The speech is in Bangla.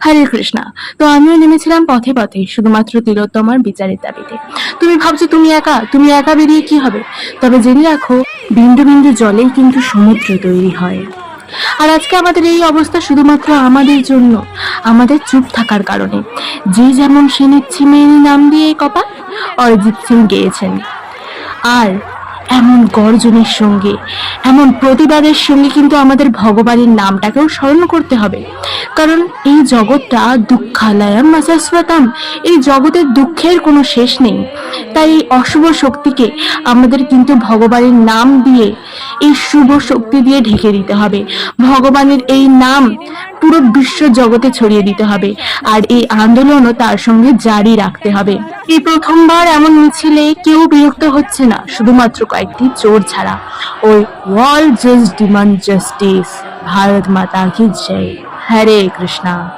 হরে কৃষ্ণা। তো আমিও নেমেছিলাম পথে পথে শুধুমাত্র তিলোত্তমার বিচারের দাবিতে। তুমি ভাবছো তুমি একা বেরিয়ে কি হবে? তবে জেনে রাখো, বিন্দু বিন্দু জলেই কিন্তু সমুদ্র তৈরি হয়। আর আজকে আমাদের এই অবস্থা শুধুমাত্র আমাদের জন্য, আমাদের চুপ থাকার কারণে। যে যেমন সে নিচ্ছি মেয়ের নাম দিয়ে কপা, অরিজিৎ সিং গেয়েছেন। আর এমন গর্জনের সঙ্গে, এমন প্রতিবাদের সঙ্গে কিন্তু আমাদের ভগবানের নামটাকেও স্মরণ করতে হবে। কারণ এই জগৎটা দুঃখালয়ম শাশ্বতম, এই জগতের দুঃখের কোনো শেষ নেই। তাই এই অশুভ শক্তিকে আমাদের কিন্তু ভগবানের নাম দিয়ে, এই শুভ শক্তি দিয়ে ঢেকে দিতে হবে। ভগবানের এই নাম পুরো বিশ্ব জগতে ছড়িয়ে দিতে হবে। আর এই আন্দোলনও তার সঙ্গে জারি রাখতে হবে। এই প্রথমবার এমন মিছিলে কেউ বিরক্ত হচ্ছে না, শুধুমাত্র কয়েকটি চোর ছাড়া। ওই world just demand justice, Bharat মাতা কি জয়, হরে কৃষ্ণা।